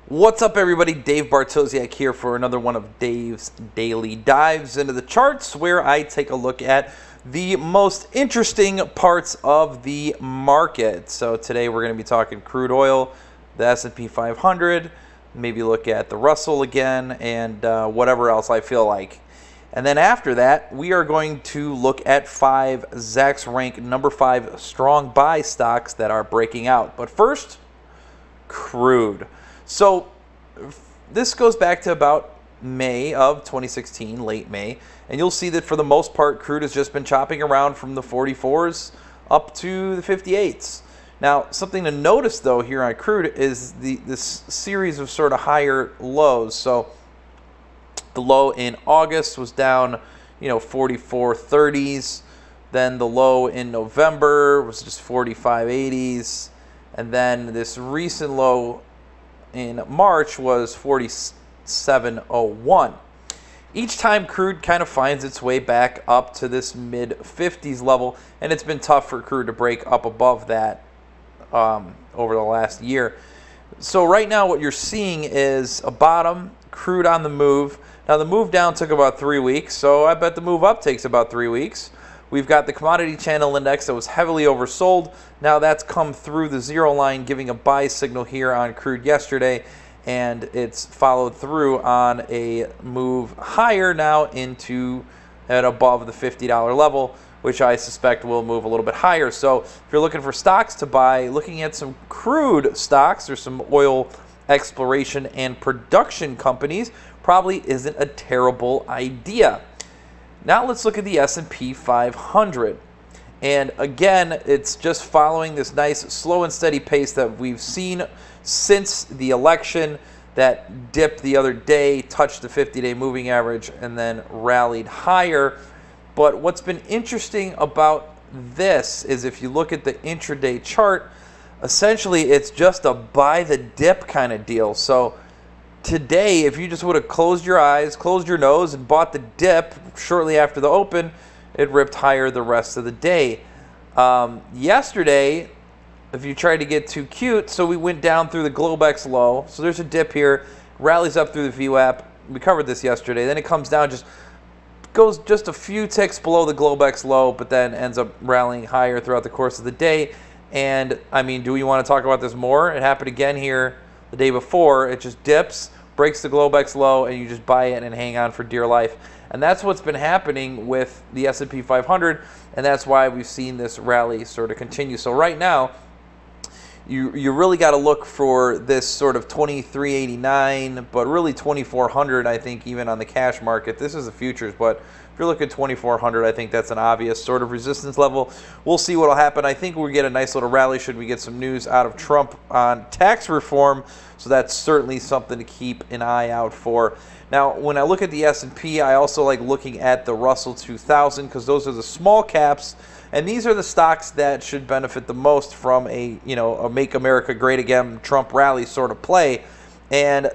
What's up, everybody? Dave Bartosiak here for another one of Dave's Daily Dives into the charts, where I take a look at the most interesting parts of the market. So today we're going to be talking crude oil, the S&P 500, maybe look at the Russell again, and whatever else I feel like. And then after that, we are going to look at 5 Zacks Rank number 5 strong buy stocks that are breaking out. But first, crude. So this goes back to about May of 2016, late May, and you'll see that for the most part, crude has just been chopping around from the 44s up to the 58s. Now, something to notice though here on crude is this series of sort of higher lows. So the low in August was down, 44.30s. Then the low in November was just 45.80s, and then this recent low in March was 47.01. Each time crude kind of finds its way back up to this mid-50s level, and it's been tough for crude to break up above that over the last year. So right now what you're seeing is a bottom, crude on the move. Now the move down took about 3 weeks, so I bet the move up takes about 3 weeks. We've got the commodity channel index that was heavily oversold. Now that's come through the zero line, giving a buy signal here on crude yesterday, and it's followed through on a move higher now into at above the $50 level, which I suspect will move a little bit higher. So if you're looking for stocks to buy, looking at some crude stocks or some oil exploration and production companies probably isn't a terrible idea. Now let's look at the S&P 500. And again, it's just following this nice slow and steady pace that we've seen since the election, that dipped the other day, touched the 50-day moving average, and then rallied higher. But what's been interesting about this is if you look at the intraday chart, essentially it's just a buy the dip kind of deal. So today, if you just would have closed your eyes, closed your nose, and bought the dip shortly after the open, it ripped higher the rest of the day. Yesterday, if you tried to get too cute, so we went down through the Globex low. So there's a dip here, rallies up through the VWAP. We covered this yesterday. Then it comes down, just goes just a few ticks below the Globex low, but then ends up rallying higher throughout the course of the day. And, I mean, do we want to talk about this more? It happened again here the day before. It just dips, breaks the Globex low, and you just buy it and hang on for dear life. And that's what's been happening with the S&P 500, and that's why we've seen this rally sort of continue. So right now, you really got to look for this sort of 2389, but really 2400, I think, even on the cash market. This is the futures, but if you're looking at 2400, I think that's an obvious sort of resistance level. We'll see what will happen. I think we'll get a nice little rally should we get some news out of Trump on tax reform, so that's certainly something to keep an eye out for. Now, when I look at the S&P, I also like looking at the Russell 2000 because those are the small caps, and these are the stocks that should benefit the most from a Make America Great Again Trump rally sort of play. And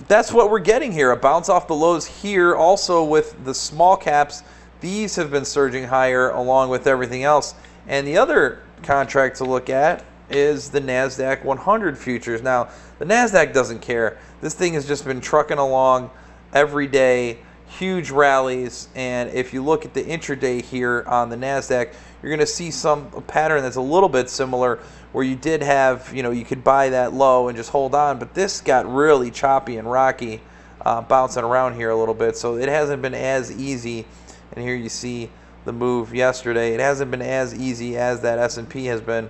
that's what we're getting here, a bounce off the lows here. Also with the small caps, these have been surging higher along with everything else. And the other contract to look at is the NASDAQ 100 futures. Now, the NASDAQ doesn't care. This thing has just been trucking along every day, huge rallies, and if you look at the intraday here on the NASDAQ, you're going to see a pattern that's a little bit similar, where you did have, you could buy that low and just hold on, but this got really choppy and rocky, bouncing around here a little bit, so it hasn't been as easy. And here you see the move yesterday. It hasn't been as easy as that S&P has been.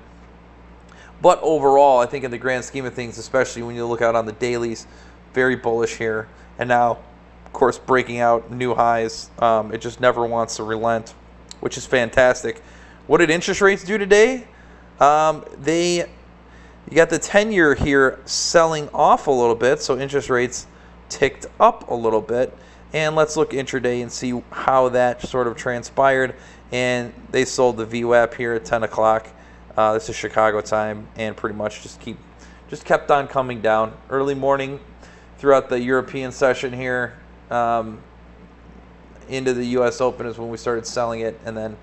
But overall, I think in the grand scheme of things, especially when you look out on the dailies, very bullish here. And now, of course, breaking out new highs. It just never wants to relent, which is fantastic. What did interest rates do today? You got the 10-year here selling off a little bit, so interest rates ticked up a little bit. And let's look intraday and see how that sort of transpired. And they sold the VWAP here at 10 o'clock. This is Chicago time, and pretty much just kept on coming down. Early morning throughout the European session here into the U.S. Open is when we started selling it, and then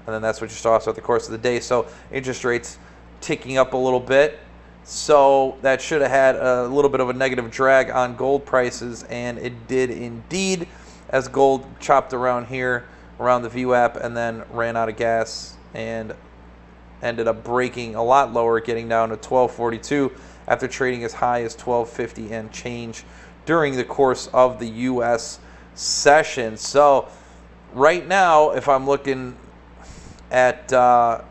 that's what you saw throughout the course of the day. So interest rates ticking up a little bit. So that should have had a little bit of a negative drag on gold prices, and it did indeed, as gold chopped around here, around the VWAP, and then ran out of gas and ended up breaking a lot lower, getting down to 1242 after trading as high as 1250 and change during the course of the U.S. session. So right now, if I'm looking at the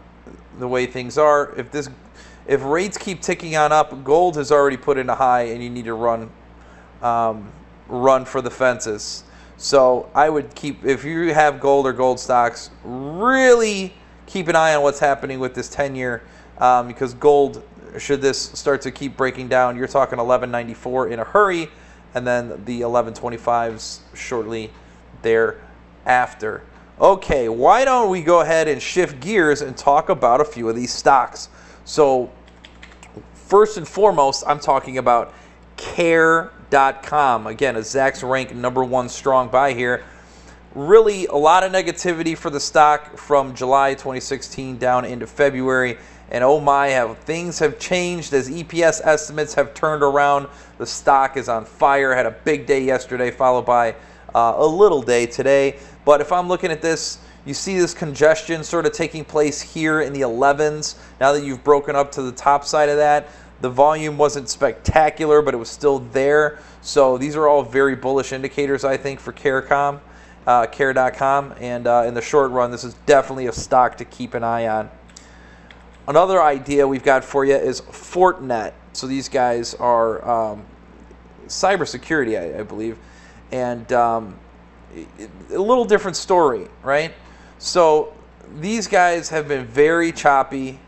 way things are, if rates keep ticking on up, gold has already put in a high, and you need to run for the fences. So I would keep, if you have gold or gold stocks, really keep an eye on what's happening with this 10-year, because gold, should this start to keep breaking down, you're talking 1194 in a hurry, and then the 1125s shortly thereafter. Okay, why don't we go ahead and shift gears and talk about a few of these stocks. So first and foremost, I'm talking about Carecom. Again, a Zacks Rank #1 strong buy here. Really a lot of negativity for the stock from July 2016 down into February. And oh my, how things have changed as EPS estimates have turned around. The stock is on fire. Had a big day yesterday, followed by a little day today. But if I'm looking at this, you see this congestion sort of taking place here in the 11s. Now that you've broken up to the top side of that, the volume wasn't spectacular, but it was still there. So these are all very bullish indicators, I think, for Carecom, Care.com. And in the short run, this is definitely a stock to keep an eye on. Another idea we've got for you is Fortinet. So these guys are cybersecurity, I believe. And a little different story, right? So these guys have been very choppy,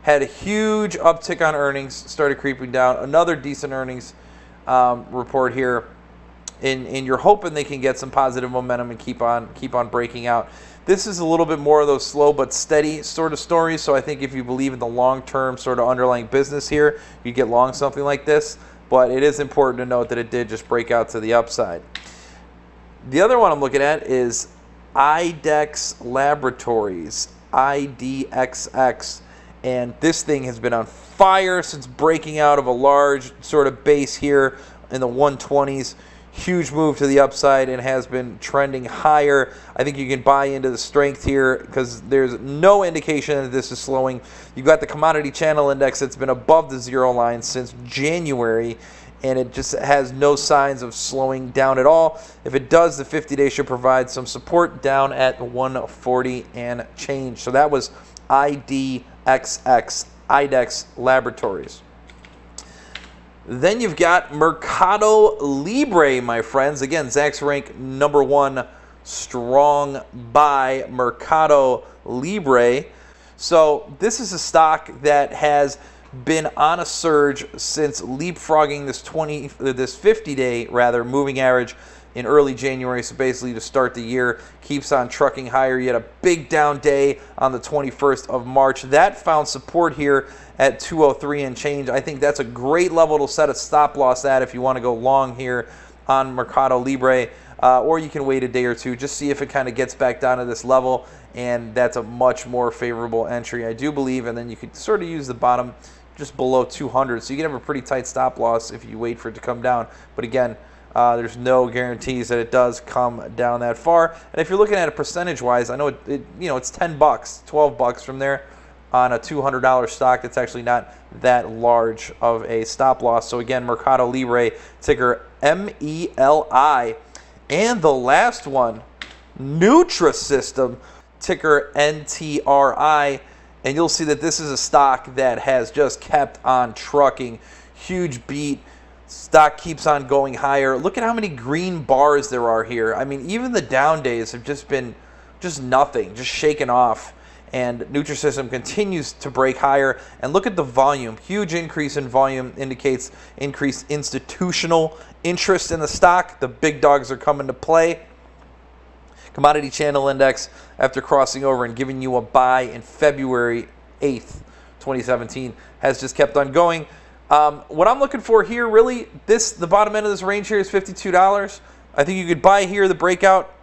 had a huge uptick on earnings, started creeping down. Another decent earnings report here, and you're hoping they can get some positive momentum and keep on breaking out. This is a little bit more of those slow but steady sort of stories. So I think if you believe in the long-term sort of underlying business here, you get long something like this. But it is important to note that it did just break out to the upside. The other one I'm looking at is IDEX Laboratories, IDXX. And this thing has been on fire since breaking out of a large sort of base here in the 120s. Huge move to the upside and has been trending higher. I think you can buy into the strength here because there's no indication that this is slowing. You've got the commodity channel index that's been above the zero line since January, and it just has no signs of slowing down at all. If it does, the 50-day should provide some support down at 140 and change. So that was IDXX, IDEX Laboratories. Then you've got Mercado Libre, my friends. Again, Zacks Rank #1 strong buy, Mercado Libre. So this is a stock that has been on a surge since leapfrogging this 50-day moving average in early January. So basically to start the year, keeps on trucking higher. You had a big down day on the 21st of March. That found support here at 203 and change. I think that's a great level to set a stop loss at if you want to go long here on Mercado Libre. Or you can wait a day or two, just see if it kind of gets back down to this level, and that's a much more favorable entry, I do believe. And then you could sort of use the bottom just below 200, so you can have a pretty tight stop loss if you wait for it to come down. But again, there's no guarantees that it does come down that far. And if you're looking at it percentage-wise, I know it's $10, $12 from there on a $200 stock. It's actually not that large of a stop loss. So again, Mercado Libre, ticker MELI. And the last one, Nutrisystem, ticker NTRI. And you'll see that this is a stock that has just kept on trucking. Huge beat. Stock keeps on going higher. Look at how many green bars there are here. I mean, even the down days have just been nothing, just shaken off. And Nutrisystem continues to break higher. And look at the volume. Huge increase in volume indicates increased institutional interest in the stock. The big dogs are coming to play. Commodity Channel Index, after crossing over and giving you a buy in February 8th, 2017, has just kept on going. What I'm looking for here, really, the bottom end of this range here is $52. I think you could buy here the breakout,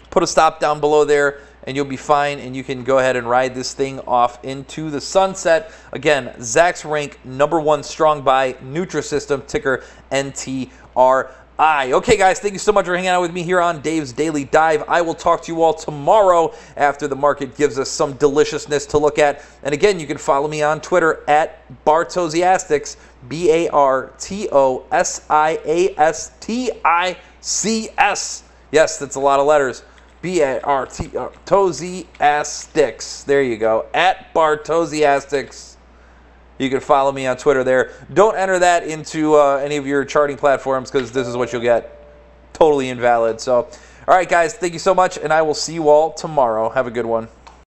put a stop down below there, and you'll be fine, and you can go ahead and ride this thing off into the sunset. Again, Zacks Rank, #1 strong buy, Nutrisystem, ticker NTRI. Okay, guys, thank you so much for hanging out with me here on Dave's Daily Dive. I will talk to you all tomorrow after the market gives us some deliciousness to look at. And again, you can follow me on Twitter at Bartosiastics, BARTOSIASTICS. Yes, that's a lot of letters. Bartosiastics. There you go. At Bartosiastics. You can follow me on Twitter there. Don't enter that into any of your charting platforms because this is what you'll get. Totally invalid. So, all right, guys, thank you so much, and I will see you all tomorrow. Have a good one.